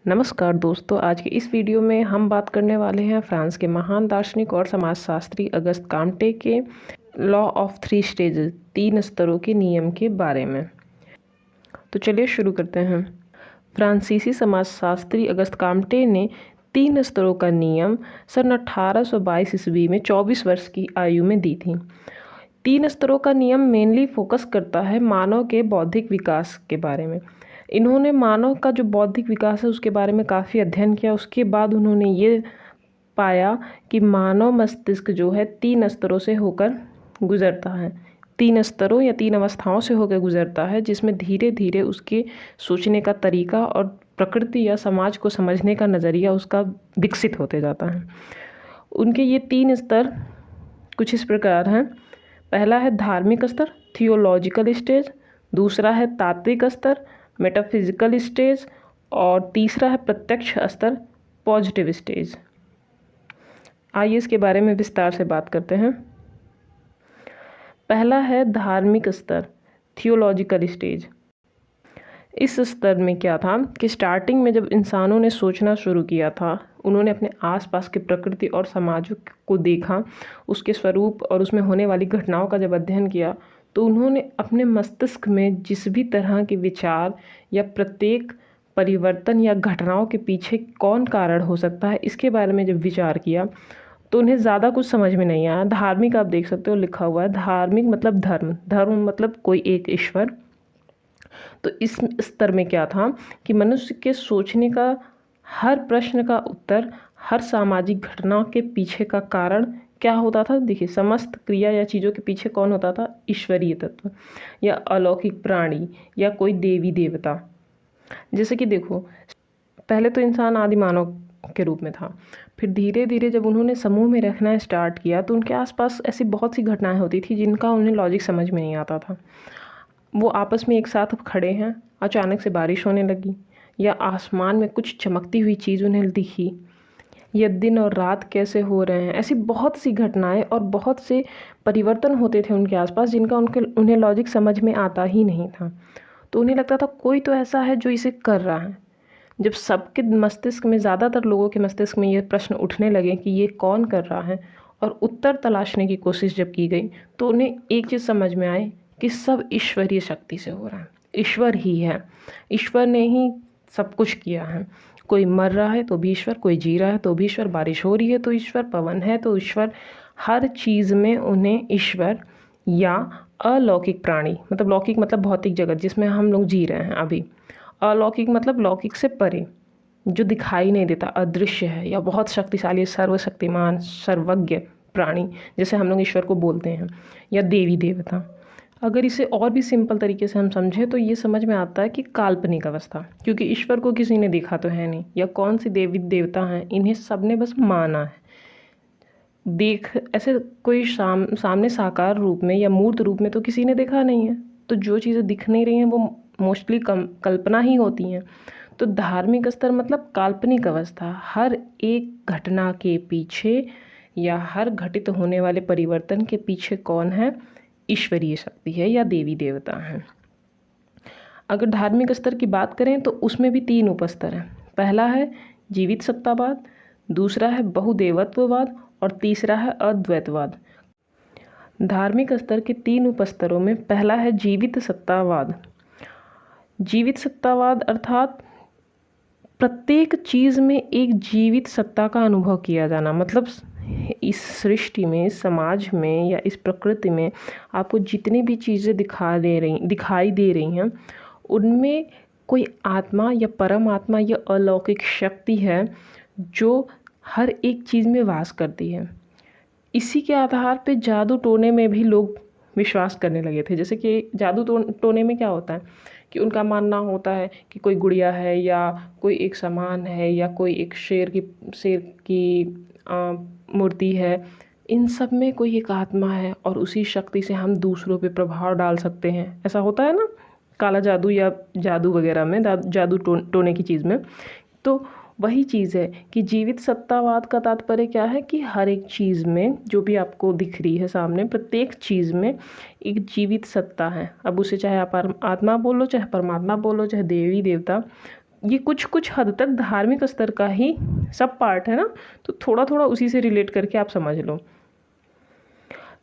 नमस्कार दोस्तों, आज के इस वीडियो में हम बात करने वाले हैं फ्रांस के महान दार्शनिक और समाजशास्त्री अगस्त काम्टे के लॉ ऑफ 3 स्टेजेस 3 स्तरों के नियम के बारे में। तो चलिए शुरू करते हैं। फ्रांसीसी समाजशास्त्री अगस्त काम्टे ने 3 स्तरों का नियम सन 1822 ईस्वी में 24 वर्ष की आयु में दी थी। 3 स्तरों का नियम मेनली फोकस करता है मानव के बौद्धिक विकास के बारे में। इन्होंने मानव का जो बौद्धिक विकास है उसके बारे में काफ़ी अध्ययन किया। उसके बाद उन्होंने ये पाया कि मानव मस्तिष्क जो है 3 स्तरों से होकर गुजरता है, 3 स्तरों या 3 अवस्थाओं से होकर गुजरता है, जिसमें धीरे धीरे उसके सोचने का तरीका और प्रकृति या समाज को समझने का नज़रिया उसका विकसित होते जाता है। उनके ये 3 स्तर कुछ इस प्रकार हैं। पहला है धार्मिक स्तर, थियोलॉजिकल स्टेज। दूसरा है तात्विक स्तर, मेटाफिजिकल स्टेज। और तीसरा है प्रत्यक्ष स्तर, पॉजिटिव स्टेज। आइए इसके बारे में विस्तार से बात करते हैं। पहला है धार्मिक स्तर, थियोलॉजिकल स्टेज। इस स्तर में क्या था कि स्टार्टिंग में जब इंसानों ने सोचना शुरू किया था, उन्होंने अपने आसपास की प्रकृति और समाज को देखा, उसके स्वरूप और उसमें होने वाली घटनाओं का जब अध्ययन किया, तो उन्होंने अपने मस्तिष्क में जिस भी तरह के विचार या प्रत्येक परिवर्तन या घटनाओं के पीछे कौन कारण हो सकता है, इसके बारे में जब विचार किया तो उन्हें ज़्यादा कुछ समझ में नहीं आया। धार्मिक, आप देख सकते हो लिखा हुआ है, धार्मिक मतलब धर्म, धर्म मतलब कोई एक ईश्वर। तो इस स्तर में क्या था कि मनुष्य के सोचने का हर प्रश्न का उत्तर, हर सामाजिक घटना के पीछे का कारण क्या होता था। देखिए, समस्त क्रिया या चीज़ों के पीछे कौन होता था? ईश्वरीय तत्व या अलौकिक प्राणी या कोई देवी देवता। जैसे कि देखो, पहले तो इंसान आदि मानव के रूप में था, फिर धीरे धीरे जब उन्होंने समूह में रहना स्टार्ट किया तो उनके आसपास ऐसी बहुत सी घटनाएं होती थी जिनका उन्हें लॉजिक समझ में नहीं आता था। वो आपस में एक साथ खड़े हैं, अचानक से बारिश होने लगी, या आसमान में कुछ चमकती हुई चीज़ उन्हें दिखी, या दिन और रात कैसे हो रहे हैं। ऐसी बहुत सी घटनाएं और बहुत से परिवर्तन होते थे उनके आसपास जिनका उन्हें लॉजिक समझ में आता ही नहीं था। तो उन्हें लगता था कोई तो ऐसा है जो इसे कर रहा है। जब सबके मस्तिष्क में, ज़्यादातर लोगों के मस्तिष्क में ये प्रश्न उठने लगे कि ये कौन कर रहा है, और उत्तर तलाशने की कोशिश जब की गई, तो उन्हें एक चीज़ समझ में आई कि सब ईश्वरीय शक्ति से हो रहा है। ईश्वर ही है, ईश्वर ने ही सब कुछ किया है। कोई मर रहा है तो भी ईश्वर, कोई जी रहा है तो भी ईश्वर, बारिश हो रही है तो ईश्वर, पवन है तो ईश्वर। हर चीज़ में उन्हें ईश्वर या अलौकिक प्राणी, मतलब लौकिक मतलब भौतिक जगत जिसमें हम लोग जी रहे हैं अभी, अलौकिक मतलब लौकिक से परे, जो दिखाई नहीं देता, अदृश्य है या बहुत शक्तिशाली, सर्वशक्तिमान, सर्वज्ञ प्राणी, जैसे हम लोग ईश्वर को बोलते हैं, या देवी देवता। अगर इसे और भी सिंपल तरीके से हम समझें तो ये समझ में आता है कि काल्पनिक अवस्था, क्योंकि ईश्वर को किसी ने देखा तो है नहीं, या कौन सी देवी देवता हैं, इन्हें सबने बस माना है। देख ऐसे कोई सामने साकार रूप में या मूर्त रूप में तो किसी ने देखा नहीं है। तो जो चीज़ें दिख नहीं रही हैं वो मोस्टली कल्पना ही होती हैं। तो धार्मिक स्तर मतलब काल्पनिक अवस्था, हर एक घटना के पीछे या हर घटित होने वाले परिवर्तन के पीछे कौन है? ईश्वरीय शक्ति है या देवी देवता हैं। अगर धार्मिक स्तर की बात करें तो उसमें भी 3 उपस्तर हैं। पहला है जीवित सत्तावाद, दूसरा है बहुदेवत्ववाद और तीसरा है अद्वैतवाद। धार्मिक स्तर के 3 उपस्तरों में पहला है जीवित सत्तावाद। जीवित सत्तावाद अर्थात प्रत्येक चीज़ में एक जीवित सत्ता का अनुभव किया जाना। मतलब इस सृष्टि में, इस समाज में या इस प्रकृति में आपको जितनी भी चीज़ें दिखाई दे रही हैं, उनमें कोई आत्मा या परमात्मा या अलौकिक शक्ति है जो हर एक चीज़ में वास करती है। इसी के आधार पे जादू टोने में भी लोग विश्वास करने लगे थे। जैसे कि जादू टोने में क्या होता है कि उनका मानना होता है कि कोई गुड़िया है, या कोई एक सामान है, या कोई एक शेर की मूर्ति है। इन सब में कोई एक आत्मा है और उसी शक्ति से हम दूसरों पे प्रभाव डाल सकते हैं। ऐसा होता है ना काला जादू या जादू वगैरह में, जादू टोने की चीज़ में। तो वही चीज़ है कि जीवित सत्तावाद का तात्पर्य क्या है कि हर एक चीज़ में जो भी आपको दिख रही है सामने, प्रत्येक चीज़ में एक जीवित सत्ता है। अब उसे चाहे आप आत्मा बोलो, चाहे परमात्मा बोलो, चाहे देवी देवता, ये कुछ कुछ हद तक धार्मिक स्तर का ही सब पार्ट है ना, तो थोड़ा थोड़ा उसी से रिलेट करके आप समझ लो।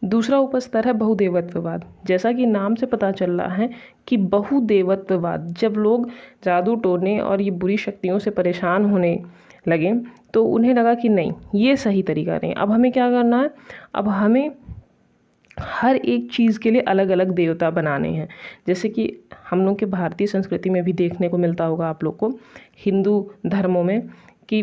दूसरा उपस्तर है बहुदेवत्ववाद। जैसा कि नाम से पता चल रहा है कि बहुदेवत्ववाद, जब लोग जादू टोने और ये बुरी शक्तियों से परेशान होने लगे तो उन्हें लगा कि नहीं, ये सही तरीका नहीं। अब हमें क्या करना है, अब हमें हर एक चीज़ के लिए अलग अलग देवता बनाने हैं। जैसे कि हम लोग के भारतीय संस्कृति में भी देखने को मिलता होगा आप लोग को, हिंदू धर्मों में, कि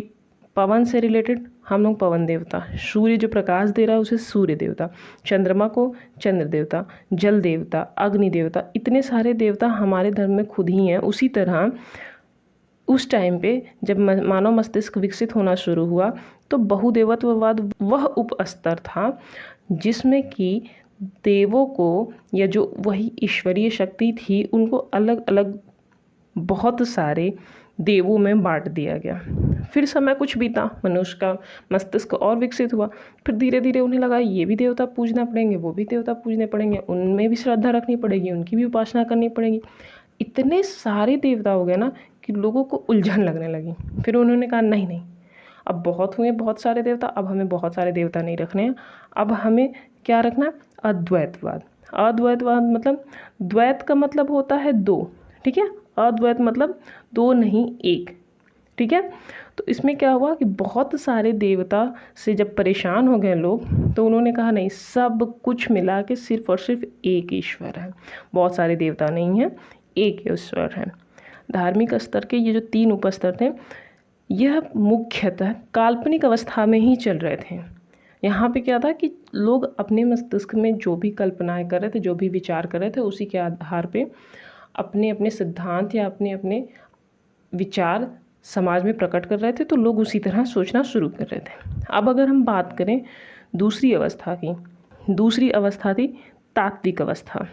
पवन से रिलेटेड हम लोग पवन देवता, सूर्य जो प्रकाश दे रहा है उसे सूर्य देवता, चंद्रमा को चंद्र देवता, जल देवता, अग्नि देवता, इतने सारे देवता हमारे धर्म में खुद ही हैं। उसी तरह उस टाइम पे जब मानव मस्तिष्क विकसित होना शुरू हुआ तो बहुदेवत्ववाद वह उपस्तर था जिसमें कि देवों को, या जो वही ईश्वरीय शक्ति थी, उनको अलग अलग बहुत सारे देवों में बांट दिया गया। फिर समय कुछ बीता, मनुष्य का मस्तिष्क और विकसित हुआ, फिर धीरे धीरे उन्हें लगा ये भी देवता पूजना पड़ेंगे, वो भी देवता पूजने पड़ेंगे, उनमें भी श्रद्धा रखनी पड़ेगी, उनकी भी उपासना करनी पड़ेगी। इतने सारे देवता हो गए ना कि लोगों को उलझन लगने लगी। फिर उन्होंने कहा नहीं नहीं, अब बहुत हुए बहुत सारे देवता, अब हमें बहुत सारे देवता नहीं रखने हैं, अब हमें क्या रखना है, अद्वैतवाद। अद्वैतवाद मतलब, द्वैत का मतलब होता है दो, ठीक है, अद्वैत मतलब दो नहीं एक, ठीक है। तो इसमें क्या हुआ कि बहुत सारे देवता से जब परेशान हो गए लोग तो उन्होंने कहा नहीं, सब कुछ मिला के सिर्फ और सिर्फ एक ईश्वर है, बहुत सारे देवता नहीं हैं, एक ईश्वर है। धार्मिक स्तर के ये जो तीन उपस्तर थे यह मुख्यतः काल्पनिक अवस्था में ही चल रहे थे। यहाँ पे क्या था कि लोग अपने मस्तिष्क में जो भी कल्पनाएं कर रहे थे, जो भी विचार कर रहे थे, उसी के आधार पे अपने अपने सिद्धांत या अपने अपने विचार समाज में प्रकट कर रहे थे, तो लोग उसी तरह सोचना शुरू कर रहे थे। अब अगर हम बात करें दूसरी अवस्था की, दूसरी अवस्था थी तात्विक अवस्था।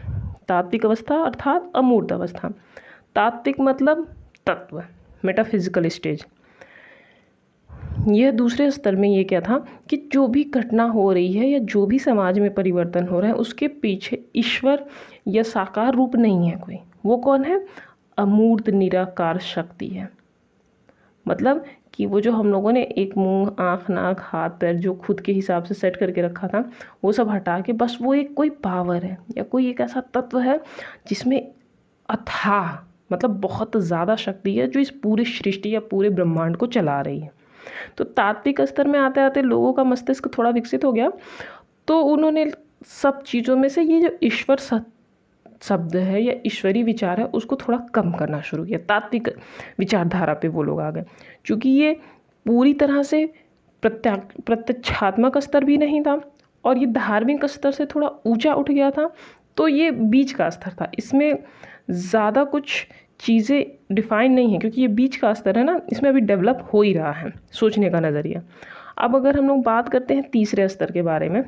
तात्विक अवस्था अर्थात अमूर्त अवस्था। तात्विक मतलब तत्व, मेटाफिजिकल स्टेज। यह दूसरे स्तर में ये क्या था कि जो भी घटना हो रही है या जो भी समाज में परिवर्तन हो रहा है उसके पीछे ईश्वर या साकार रूप नहीं है कोई। वो कौन है, अमूर्त निराकार शक्ति है। मतलब कि वो जो हम लोगों ने एक मुंह, आँख, नाक, हाथ, पैर जो खुद के हिसाब से सेट करके रखा था, वो सब हटा के बस वो एक कोई पावर है या कोई एक ऐसा तत्व है जिसमें अथाह मतलब बहुत ज़्यादा शक्ति है जो इस पूरी सृष्टि या पूरे ब्रह्मांड को चला रही है। तो तात्विक स्तर में आते आते लोगों का मस्तिष्क थोड़ा विकसित हो गया, तो उन्होंने सब चीज़ों में से ये जो ईश्वर शब्द है या ईश्वरी विचार है उसको थोड़ा कम करना शुरू किया। तात्विक विचारधारा पे वो लोग आ गए, क्योंकि ये पूरी तरह से प्रत्यक्षात्मक स्तर भी नहीं था और ये धार्मिक स्तर से थोड़ा ऊंचा उठ गया था, तो ये बीच का स्तर था। इसमें ज़्यादा कुछ चीज़ें डिफाइन नहीं है क्योंकि ये बीच का स्तर है ना, इसमें अभी डेवलप हो ही रहा है सोचने का नज़रिया। अब अगर हम लोग बात करते हैं तीसरे स्तर के बारे में,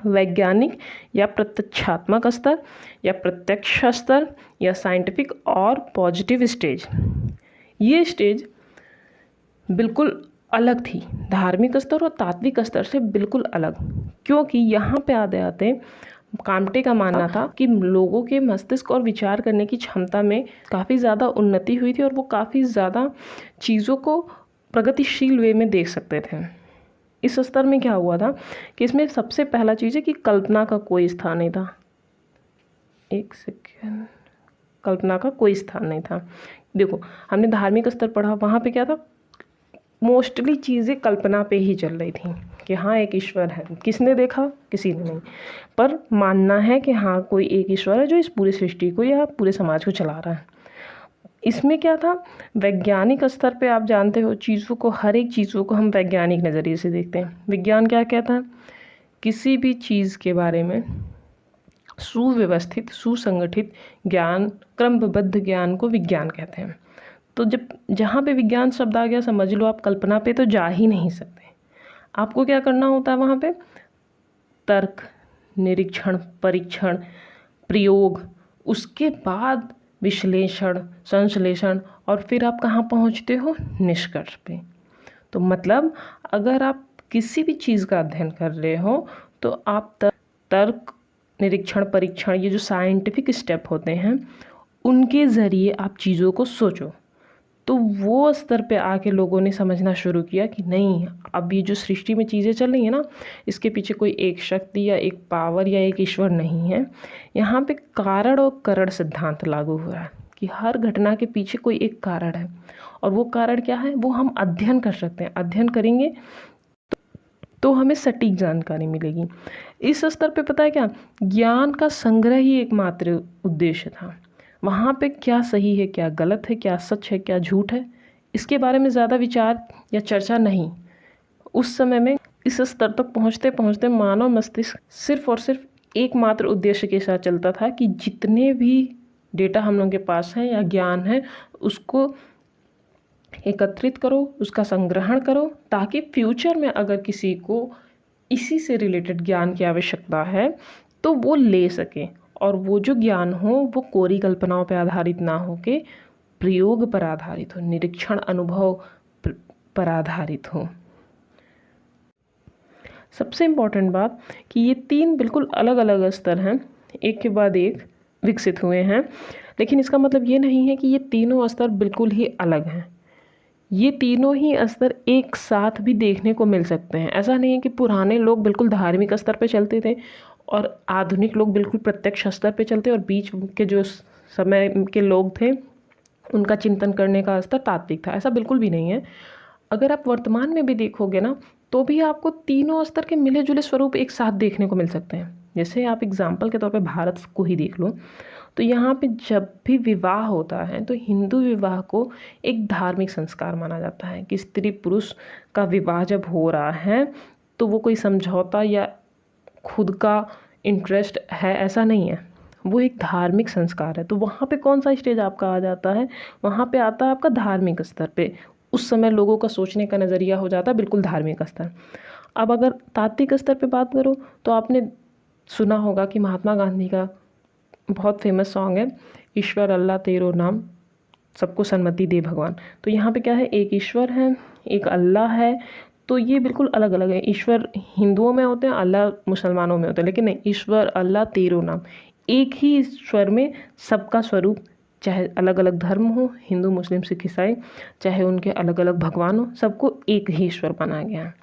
वैज्ञानिक या प्रत्यक्षात्मक स्तर या प्रत्यक्ष स्तर या साइंटिफिक और पॉजिटिव स्टेज। ये स्टेज बिल्कुल अलग थी, धार्मिक स्तर और तात्विक स्तर से बिल्कुल अलग, क्योंकि यहाँ पे आते आते काम्टे का मानना था कि लोगों के मस्तिष्क और विचार करने की क्षमता में काफ़ी ज़्यादा उन्नति हुई थी और वो काफ़ी ज़्यादा चीज़ों को प्रगतिशील वे में देख सकते थे। इस स्तर में क्या हुआ था कि इसमें सबसे पहला चीज़ है कि कल्पना का कोई स्थान नहीं था। एक सेकेंड, कल्पना का कोई स्थान नहीं था। देखो हमने धार्मिक स्तर पढ़ा, वहाँ पे क्या था, मोस्टली चीज़ें कल्पना पे ही चल रही थी कि हाँ एक ईश्वर है। किसने देखा, किसी ने नहीं, पर मानना है कि हाँ कोई एक ईश्वर है जो इस पूरी सृष्टि को या पूरे समाज को चला रहा है। इसमें क्या था, वैज्ञानिक स्तर पे आप जानते हो चीज़ों को, हर एक चीज़ों को हम वैज्ञानिक नज़रिए से देखते हैं। विज्ञान क्या कहता है, किसी भी चीज़ के बारे में सुव्यवस्थित सुसंगठित ज्ञान, क्रमबद्ध ज्ञान को विज्ञान कहते हैं। तो जब जहाँ पे विज्ञान शब्द आ गया, समझ लो आप कल्पना पे तो जा ही नहीं सकते। आपको क्या करना होता है वहाँ पे, तर्क, निरीक्षण, परीक्षण, प्रयोग, उसके बाद विश्लेषण, संश्लेषण, और फिर आप कहाँ पहुँचते हो, निष्कर्ष पे। तो मतलब अगर आप किसी भी चीज़ का अध्ययन कर रहे हो तो आप तर्क, निरीक्षण, परीक्षण, ये जो साइंटिफिक स्टेप होते हैं उनके ज़रिए आप चीज़ों को सोचो, तो वो स्तर पे आके लोगों ने समझना शुरू किया कि नहीं, अब ये जो सृष्टि में चीज़ें चल रही हैं ना, इसके पीछे कोई एक शक्ति या एक पावर या एक ईश्वर नहीं है। यहाँ पे कारण और करण सिद्धांत लागू हो रहा है कि हर घटना के पीछे कोई एक कारण है, और वो कारण क्या है वो हम अध्ययन कर सकते हैं। अध्ययन करेंगे तो हमें सटीक जानकारी मिलेगी। इस स्तर पे पता है क्या, ज्ञान का संग्रह ही एकमात्र उद्देश्य था। वहाँ पे क्या सही है, क्या गलत है, क्या सच है, क्या झूठ है, इसके बारे में ज़्यादा विचार या चर्चा नहीं। उस समय में इस स्तर तक पहुँचते पहुँचते मानव मस्तिष्क सिर्फ और सिर्फ एकमात्र उद्देश्य के साथ चलता था कि जितने भी डेटा हम लोगों के पास हैं या ज्ञान है, उसको एकत्रित करो, उसका संग्रहण करो, ताकि फ्यूचर में अगर किसी को इसी से रिलेटेड ज्ञान की आवश्यकता है तो वो ले सके, और वो जो ज्ञान हो वो कोरी कल्पनाओं पर आधारित ना हो के प्रयोग पर आधारित हो, निरीक्षण अनुभव पर आधारित हो। सबसे इम्पॉर्टेंट बात कि ये तीन बिल्कुल अलग अलग स्तर हैं, एक के बाद एक विकसित हुए हैं, लेकिन इसका मतलब ये नहीं है कि ये तीनों स्तर बिल्कुल ही अलग हैं। ये तीनों ही स्तर एक साथ भी देखने को मिल सकते हैं। ऐसा नहीं है कि पुराने लोग बिल्कुल धार्मिक स्तर पे चलते थे और आधुनिक लोग बिल्कुल प्रत्यक्ष स्तर पे चलते, और बीच के जो समय के लोग थे उनका चिंतन करने का स्तर तात्विक था। ऐसा बिल्कुल भी नहीं है। अगर आप वर्तमान में भी देखोगे ना, तो भी आपको तीनों स्तर के मिले जुले स्वरूप एक साथ देखने को मिल सकते हैं। जैसे आप एग्जाम्पल के तौर पे भारत को ही देख लो, तो यहाँ पे जब भी विवाह होता है तो हिंदू विवाह को एक धार्मिक संस्कार माना जाता है कि स्त्री पुरुष का विवाह जब हो रहा है तो वो कोई समझौता या खुद का इंटरेस्ट है, ऐसा नहीं है, वो एक धार्मिक संस्कार है। तो वहाँ पे कौन सा स्टेज आपका आ जाता है, वहाँ पे आता है आपका धार्मिक स्तर पे। उस समय लोगों का सोचने का नज़रिया हो जाता है बिल्कुल धार्मिक स्तर। अब अगर तात्विक स्तर पे बात करो तो आपने सुना होगा कि महात्मा गांधी का बहुत फेमस सॉन्ग है, ईश्वर अल्लाह तेरो नाम सबको सन्मति दे भगवान। तो यहाँ पे क्या है, एक ईश्वर है, एक अल्लाह है। तो ये बिल्कुल अलग अलग है। ईश्वर हिंदुओं में होते हैं, अल्लाह मुसलमानों में होते हैं, लेकिन नहीं, ईश्वर अल्लाह तेरो नाम, एक ही ईश्वर में सबका स्वरूप, चाहे अलग अलग धर्म हो, हिंदू मुस्लिम सिख ईसाई, चाहे उनके अलग अलग भगवान हो, सबको एक ही ईश्वर बनाया गया है।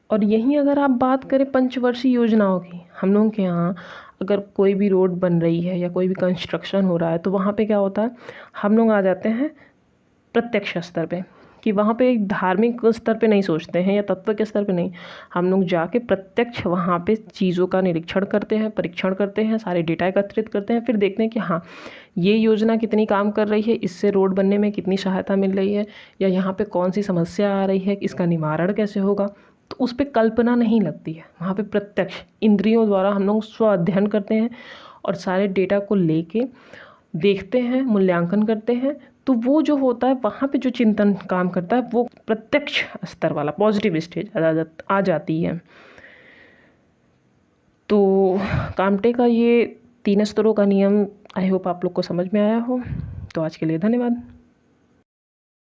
और यहीं अगर आप बात करें पंचवर्षीय योजनाओं की, हम लोगों के यहाँ अगर कोई भी रोड बन रही है या कोई भी कंस्ट्रक्शन हो रहा है तो वहाँ पे क्या होता है, हम लोग आ जाते हैं प्रत्यक्ष स्तर पे, कि वहाँ पे एक धार्मिक स्तर पे नहीं सोचते हैं या तत्व के स्तर पे नहीं, हम लोग जाके प्रत्यक्ष वहाँ पे चीज़ों का निरीक्षण करते हैं, परीक्षण करते हैं, सारे डेटा एकत्रित करते हैं, फिर देखते हैं कि हाँ ये योजना कितनी काम कर रही है, इससे रोड बनने में कितनी सहायता मिल रही है, या यहाँ पे कौन सी समस्या आ रही है, इसका निवारण कैसे होगा। तो उस पर कल्पना नहीं लगती है, वहाँ पे प्रत्यक्ष इंद्रियों द्वारा हम लोग स्व अध्ययन करते हैं और सारे डेटा को लेके देखते हैं, मूल्यांकन करते हैं। तो वो जो होता है वहाँ पे जो चिंतन काम करता है वो प्रत्यक्ष स्तर वाला पॉजिटिव स्टेज आ जाती है। तो काम्टे का ये 3 स्तरों का नियम आई होप आप लोग को समझ में आया हो। तो आज के लिए धन्यवाद।